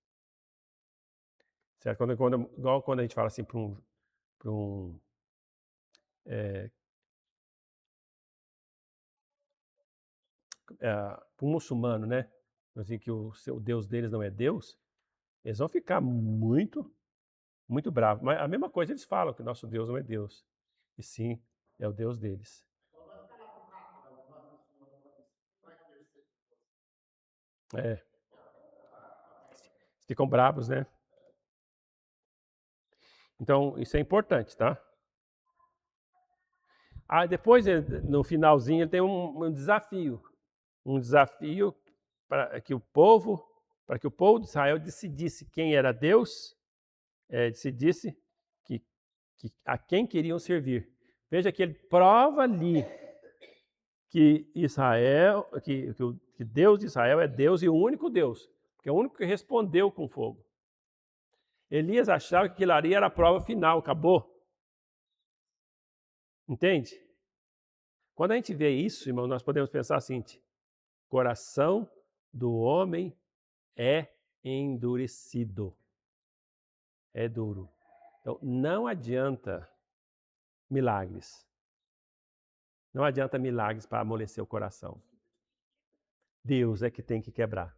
Certo? Igual quando a gente fala assim para um muçulmano, né? Assim, que o Deus deles não é Deus, eles vão ficar muito, muito bravos. Mas a mesma coisa eles falam, que nosso Deus não é Deus. E sim, é o Deus deles. Ficam bravos, né? Então, isso é importante, tá? Depois, no finalzinho, ele tem um desafio. Um desafio para que o povo de Israel decidisse quem era Deus, decidisse a quem queriam servir. Veja que ele prova ali que Israel, que Deus de Israel é Deus e o único Deus, porque é o único que respondeu com fogo. Elias achava que aquilo ali era a prova final, acabou. Entende? Quando a gente vê isso, irmão, nós podemos pensar assim: coração do homem é endurecido. É duro. Então, não adianta milagres. Não adianta milagres para amolecer o coração. Deus é que tem que quebrar.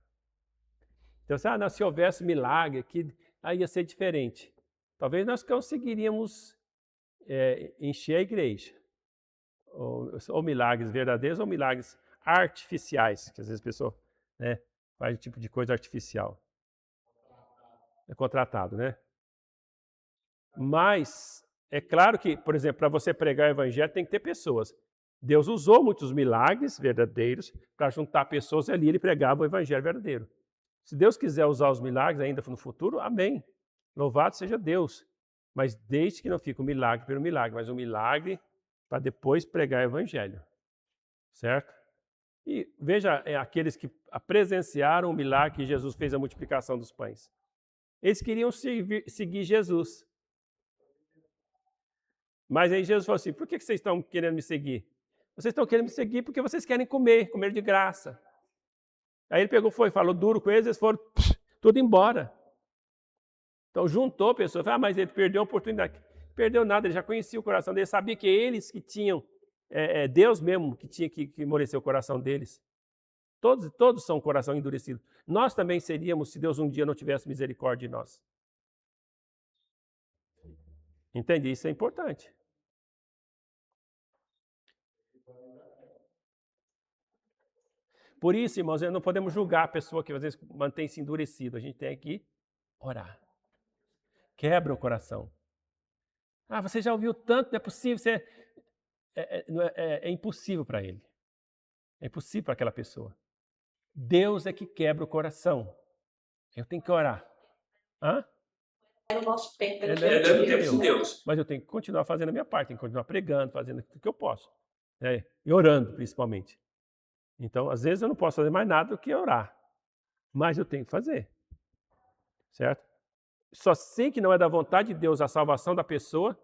Então, se houvesse milagre aqui, aí ia ser diferente. Talvez nós conseguiríamos encher a igreja. Ou milagres verdadeiros ou milagres artificiais, que às vezes a pessoa faz um tipo de coisa artificial. É contratado, né? Mas é claro que, por exemplo, para você pregar o evangelho tem que ter pessoas. Deus usou muitos milagres verdadeiros para juntar pessoas e ali ele pregava o evangelho verdadeiro. Se Deus quiser usar os milagres ainda no futuro, amém. Louvado seja Deus. Mas desde que não fique um milagre pelo milagre, mas um milagre para depois pregar o evangelho. Certo? E veja aqueles que presenciaram o milagre que Jesus fez a multiplicação dos pães. Eles queriam seguir Jesus. Mas aí Jesus falou assim, por que vocês estão querendo me seguir? Vocês estão querendo me seguir porque vocês querem comer de graça. Aí ele falou duro com eles foram tudo embora. Então juntou pessoas, mas ele perdeu a oportunidade. Perdeu nada, ele já conhecia o coração deles, sabia que eles que tinham, Deus mesmo que tinha que amolecer o coração deles. Todos são coração endurecido. Nós também seríamos se Deus um dia não tivesse misericórdia de nós. Entende? Isso é importante. Por isso, irmãos, não podemos julgar a pessoa que às vezes mantém-se endurecido. A gente tem que orar. Quebra o coração. Você já ouviu tanto, não é possível. É impossível para ele. É impossível para aquela pessoa. Deus é que quebra o coração. Eu tenho que orar. É o nosso tempo. Ele é o tempo de Deus. Mas eu tenho que continuar fazendo a minha parte, tenho que continuar pregando, fazendo o que eu posso. E orando, principalmente. Então, às vezes eu não posso fazer mais nada do que orar. Mas eu tenho que fazer. Certo? Só sei que não é da vontade de Deus a salvação da pessoa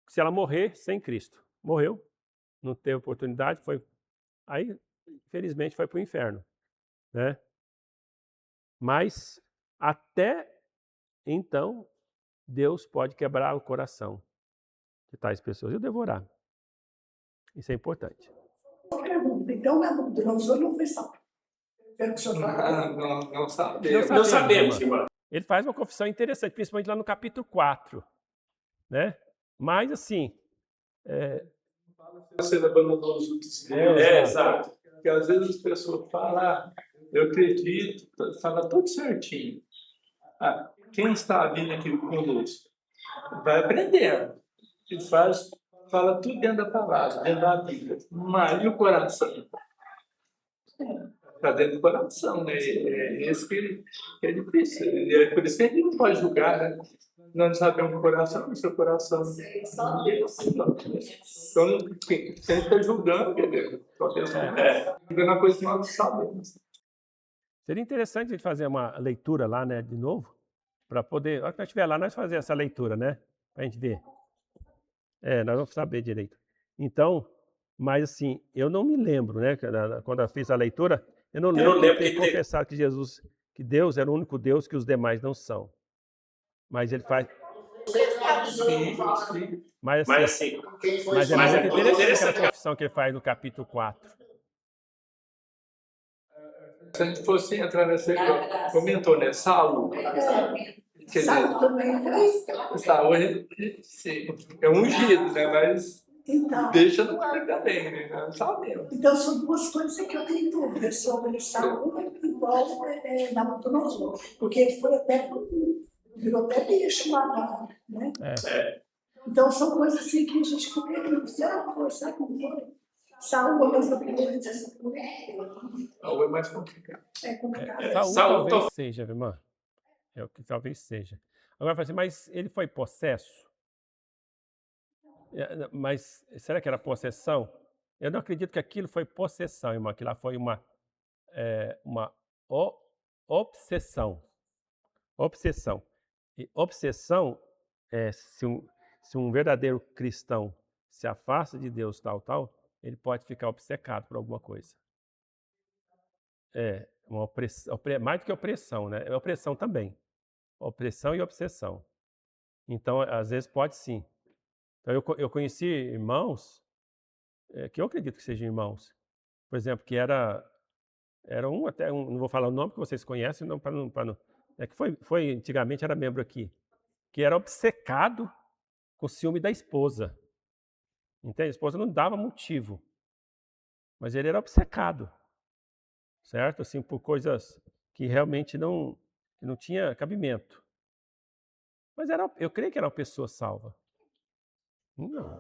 se ela morrer sem Cristo. Morreu, não teve oportunidade, aí, infelizmente, foi para o inferno. Né? Mas, até então, Deus pode quebrar o coração de tais pessoas e devorar. Isso é importante. Então, Nabucodonosor não foi salvo. Não sabemos, irmão. Ele faz uma confissão interessante, principalmente lá no capítulo 4. Né? Mas, assim... Você abandonou os outros deuses. Exato. Porque às vezes as pessoas falam, eu acredito, fala tudo certinho. Quem está vindo aqui conosco vai aprendendo. E fala tudo dentro da palavra, dentro da Bíblia. Mas e o coração? Está dentro do coração, né? É esse que é difícil. É por isso que a gente não pode julgar, né? Nós sabemos o coração, o seu coração. Então, quem está julgando, quer dizer, julgando a coisa que nós sabemos. Seria interessante a gente fazer uma leitura lá, né, de novo, para poder, na hora que nós estiver lá, nós fazer essa leitura, né, para a gente ver. Nós vamos saber direito. Então, mas assim, eu não me lembro, né, quando eu fiz a leitura, eu não lembro de ter confessado que Deus era o único Deus que os demais não são. Mas ele faz... Mas assim, mas é muito interessante aquela confissão que ele faz no capítulo 4. Se a gente fosse entrar nessa, comentou, né? Saul. Quer Saul também fez. Saul sim, é ungido, né? Mas Então, deixa no ar também, né? Não sabemos. então são duas coisas que eu tenho dúvida sobre Saul igual Nabucodonosor. Porque ele foi até, virou até bicho lá, né? Então são coisas assim que a gente fica, será como foi? Saúl, mas a primeira dessa coisa. Saul é mais complicado. É complicado. Saúl talvez seja, irmã. É o que talvez seja. Agora, assim, mas ele foi possesso? Mas será que era possessão? Eu não acredito que aquilo foi possessão, irmã. Aquilo lá foi uma obsessão. Obsessão. E obsessão é se um verdadeiro cristão se afasta de Deus, tal, ele pode ficar obcecado por alguma coisa. Uma opressão, mais do que opressão, né? É opressão também. Opressão e obsessão. Então, às vezes pode sim. Então, eu conheci irmãos, que eu acredito que sejam irmãos, por exemplo, que era não vou falar o nome que vocês conhecem, não, que foi antigamente era membro aqui, que era obcecado com o ciúme da esposa. Entende? A esposa não dava motivo, mas ele era obcecado, certo? Assim, por coisas que realmente não tinha cabimento. Mas eu creio que era uma pessoa salva. Não,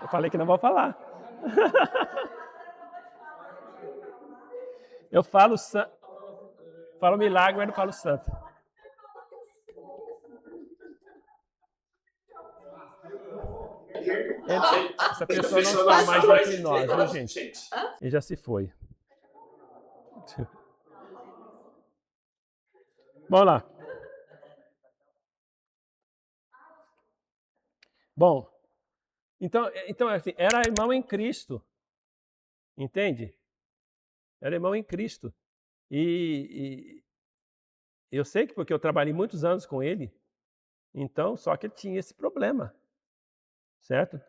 eu falei que não vou falar. Eu falo milagre, mas não falo santo. Essa pessoa não está mais entre nós, viu, gente? Ele já se foi. Vamos lá. Bom, então assim, era irmão em Cristo. Entende? Era irmão em Cristo. E eu sei que porque eu trabalhei muitos anos com ele, então, só que ele tinha esse problema. Certo?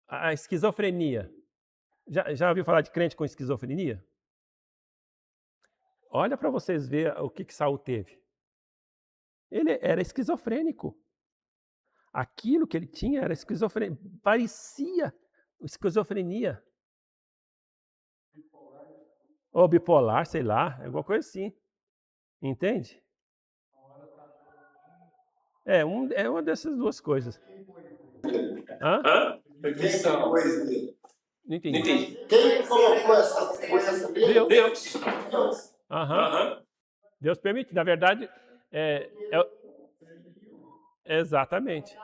A esquizofrenia. Já ouviu falar de crente com esquizofrenia? Olha para vocês ver o que Saul teve. Ele era esquizofrênico. Aquilo que ele tinha era esquizofrenia. Parecia esquizofrenia. Ou bipolar, sei lá, alguma coisa assim. Entende? É uma dessas duas coisas. Hã? Não entendi. Quem colocou essa coisa nele? Deus. Deus permite. Na verdade, exatamente.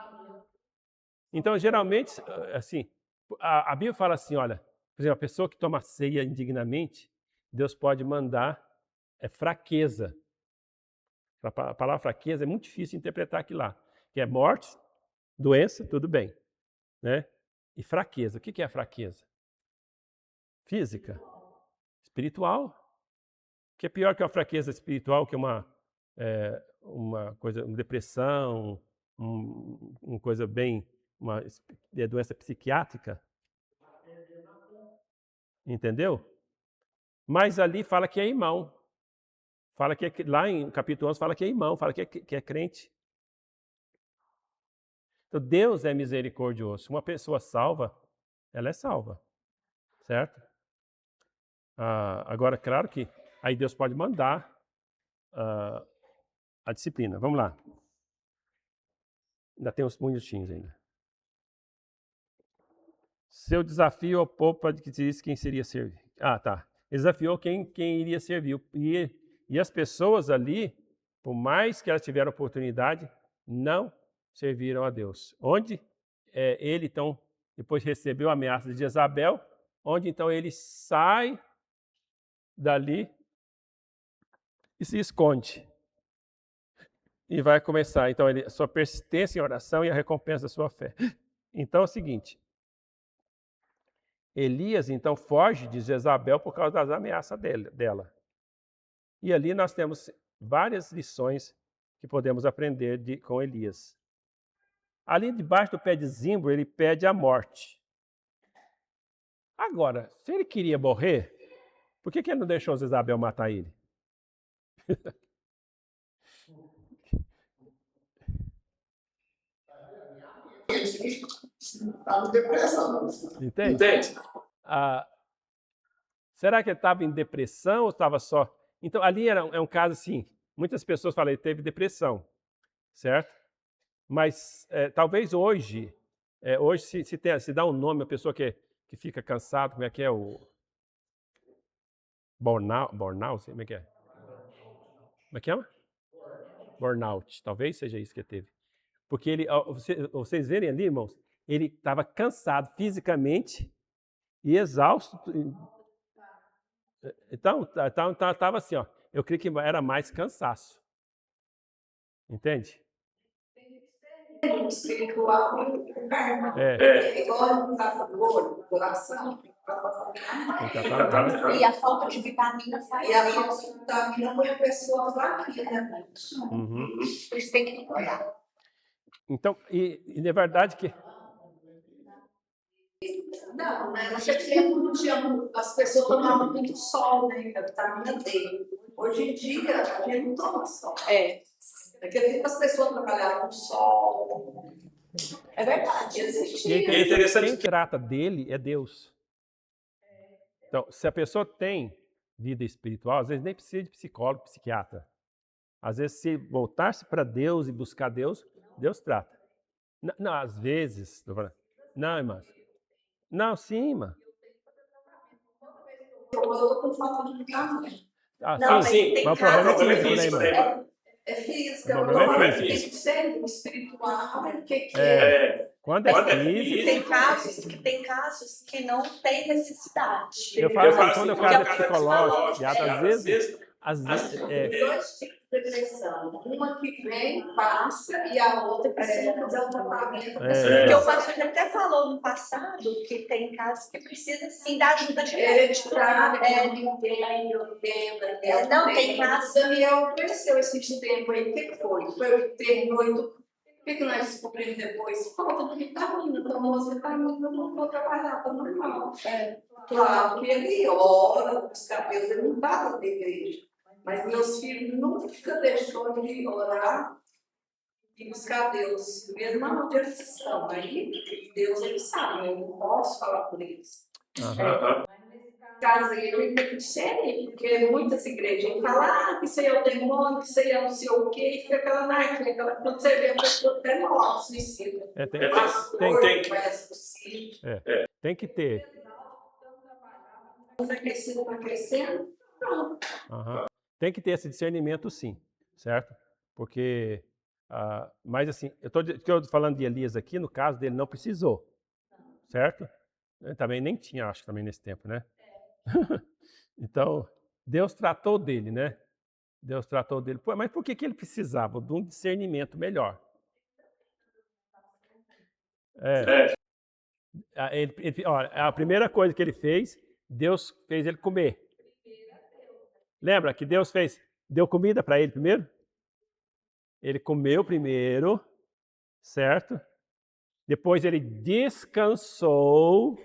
Então, geralmente, assim, a Bíblia fala assim, olha, por exemplo, a pessoa que toma ceia indignamente, Deus pode mandar fraqueza. A palavra fraqueza é muito difícil de interpretar aqui lá. Que é morte, doença, tudo bem. Né? E fraqueza. O que é fraqueza? Física. Espiritual. Que é pior que a fraqueza espiritual, que é uma coisa, uma depressão, uma coisa bem, uma doença psiquiátrica. Entendeu? Mas ali fala que é irmão. Fala que lá em capítulo 11 fala que é irmão, fala que é crente. Então Deus é misericordioso. Uma pessoa salva, ela é salva. Certo? Agora, claro que aí Deus pode mandar a disciplina. Vamos lá. Ainda tem uns minutinhos ainda. Seu desafio ao povo para que disse quem seria servir. Tá. Ele desafiou quem iria servir. E as pessoas ali, por mais que elas tiveram oportunidade, não serviram a Deus. Onde ele, então, depois recebeu a ameaça de Jezabel, onde então ele sai dali e se esconde. E vai começar, então, a sua persistência em oração e a recompensa da sua fé. Então é o seguinte, Elias, então, foge de Jezabel por causa das ameaças dela. E ali nós temos várias lições que podemos aprender com Elias. Ali debaixo do pé de zimbro, ele pede a morte. Agora, se ele queria morrer, por que ele não deixou Jezabel matar ele? Estava em depressão. Entende? Será que ele estava em depressão ou estava só... Então, ali é um caso assim, muitas pessoas falam, ele teve depressão, certo? Mas talvez hoje se dá um nome a pessoa que fica cansado, como é que é o... Burnout, como é que é? Como é que chama? Burnout, talvez seja isso que ele teve. Porque vocês verem ali, irmãos, ele estava cansado fisicamente e exausto. Então estava assim, ó. Eu creio que era mais cansaço. Entende? Espiritual e carnal. Igual não está no coração. E a falta de vitamina faz E a falta de vitamina põe a pessoa fraquinha. Eles têm que cuidar. Então, e na verdade que... Não, né? As pessoas tomavam muito sol, né? A vitamina D. Hoje em dia, a gente não toma sol. Naquele tempo as pessoas trabalhavam no sol. É verdade, existia. E é interessante, quem trata dele é Deus. Então, se a pessoa tem vida espiritual, às vezes nem precisa de psicólogo, psiquiatra. Às vezes, se voltar-se para Deus e buscar Deus, Deus trata. Não, às vezes... Não, irmã. Não, sim, irmã. Eu estou com falta de vitamina. Sim. Mas o problema é físico, né, irmã? É física. O problema é físico. Tem que ser espiritual. O que Quando é físico... Tem casos que não tem necessidade. Eu falo assim, quando o caso é psicológico, às vezes... Dois tipos de depressão. Uma que vem, passa, e a outra precisa fazer um tratamento. Porque o pastor até falou no passado que tem casos que precisam, sim, da ajuda de médico. Não, tem casos... Daniel cresceu esse tempo aí. O que foi? Foi o termo. O que nós descobrimos depois? Falta de vitamina. Tomou vitamina, não vou trabalhar para normal. Claro que ele ora, os cabelos, ele não para da igreja. Mas meus filhos nunca deixou de orar e buscar Deus. Mesmo onde eles estão. Aí, Deus, ele sabe, eu não posso falar por eles. Caso aí, eu entendo sério, porque muitas igrejas falam que isso aí é o demônio, que isso aí é não sei o quê, e fica aquela anarquia, quando você vê a pessoa até morre, suicida. Tem que ter. Está crescendo, pronto. Tem que ter esse discernimento, sim, certo? Porque, mas assim, eu estou falando de Elias aqui, no caso dele não precisou, certo? Também nem tinha, acho, também nesse tempo, né? Então, Deus tratou dele, né? Deus tratou dele. Mas por que ele precisava de um discernimento melhor? A primeira coisa que ele fez, Deus fez ele comer. Lembra que Deus deu comida para ele primeiro? Ele comeu primeiro, certo? Depois ele descansou.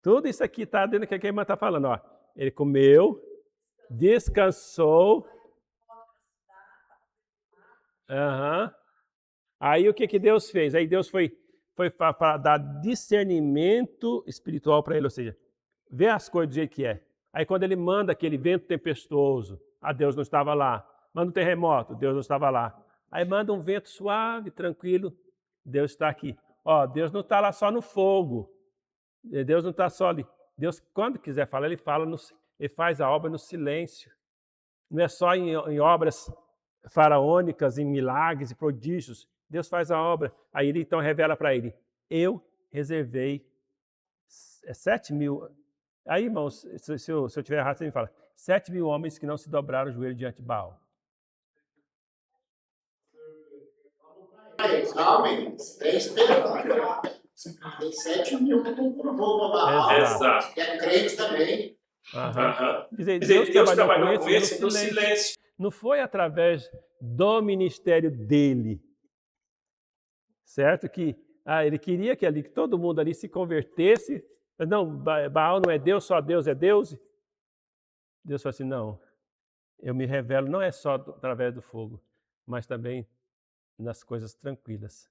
Tudo isso aqui está dentro do que a irmã está falando. Ó. Ele comeu, descansou. Aí o que Deus fez? Aí Deus foi para dar discernimento espiritual para ele, ou seja, ver as coisas do jeito que é. Aí quando ele manda aquele vento tempestuoso, Deus não estava lá. Manda um terremoto, Deus não estava lá. Aí manda um vento suave, tranquilo, Deus está aqui. Deus não está lá só no fogo. Deus não está só ali. Deus, quando quiser falar, ele ele faz a obra no silêncio. Não é só em obras faraônicas, em milagres e prodígios. Deus faz a obra. Aí ele então revela para ele, eu reservei 7.000... Aí, irmãos, se eu tiver errado, você me fala. 7.000 homens que não se dobraram o joelho diante de Baal. Amém. Tem esperança. Tem 7.000 que não provou Baal. Exato. Que é crente também. Quer dizer, Deus trabalhou com esse no silêncio. Não foi através do ministério dele, certo? Que ele queria que todo mundo ali se convertesse. Mas não, Baal não é Deus, só Deus é Deus. Deus falou assim, não, eu me revelo não é só através do fogo, mas também nas coisas tranquilas.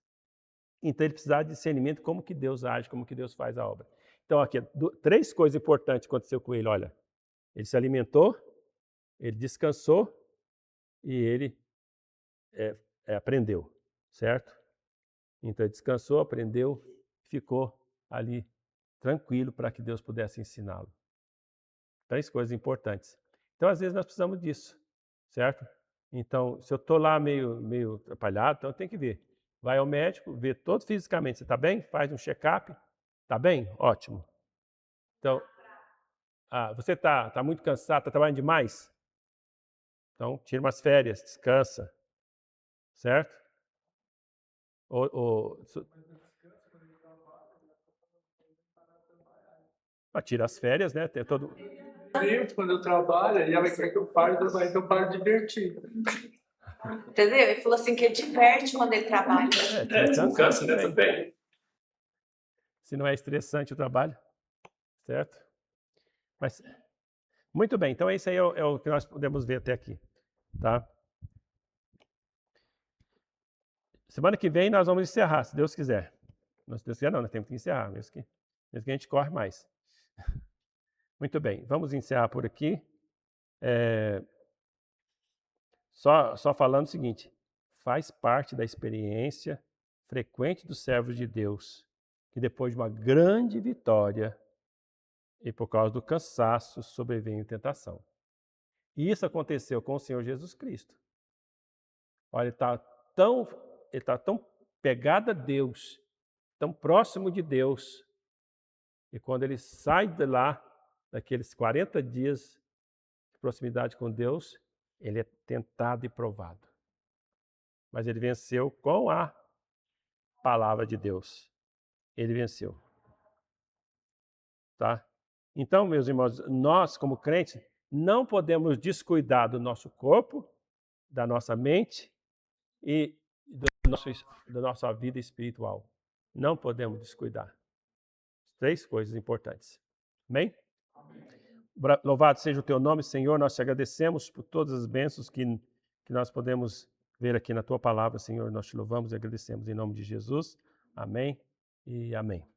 Então ele precisava de discernimento como que Deus age, como que Deus faz a obra. Então aqui, 3 coisas importantes aconteceu com ele, olha. Ele se alimentou, ele descansou e ele aprendeu, certo? Então ele descansou, aprendeu, ficou ali tranquilo para que Deus pudesse ensiná-lo. 3 coisas importantes. Então às vezes nós precisamos disso, certo? Então se eu estou lá meio atrapalhado, então eu tenho que ver. Vai ao médico, vê todo fisicamente, você está bem? Faz um check-up, está bem? Ótimo. Então, você está muito cansado, está trabalhando demais? Então, tira umas férias, descansa, certo? Tira as férias, né? Tem todo... Quando eu trabalho, e ela quer que eu pare, então eu paro de divertir. Entendeu? Ele falou assim que ele diverte quando ele trabalha. Descansa, né? Também. Se não é estressante o trabalho, certo? Mas, muito bem, então esse aí é o que nós podemos ver até aqui, tá? Semana que vem nós vamos encerrar, se Deus quiser. Se Deus quiser não, nós temos que encerrar, mesmo que a gente corre mais. Muito bem, vamos encerrar por aqui. Só falando o seguinte, faz parte da experiência frequente dos servos de Deus, que depois de uma grande vitória e por causa do cansaço sobrevém a tentação. E isso aconteceu com o Senhor Jesus Cristo. Olha, ele está tão pegado a Deus, tão próximo de Deus, e quando ele sai de lá, daqueles 40 dias de proximidade com Deus, ele é tentado e provado. Mas ele venceu com a palavra de Deus. Ele venceu. Tá? Então, meus irmãos, nós como crentes não podemos descuidar do nosso corpo, da nossa mente e da nossa vida espiritual. Não podemos descuidar. 3 coisas importantes. Amém? Louvado seja o teu nome, Senhor. Nós te agradecemos por todas as bênçãos que nós podemos ver aqui na tua palavra, Senhor. Nós te louvamos e agradecemos em nome de Jesus. Amém e amém.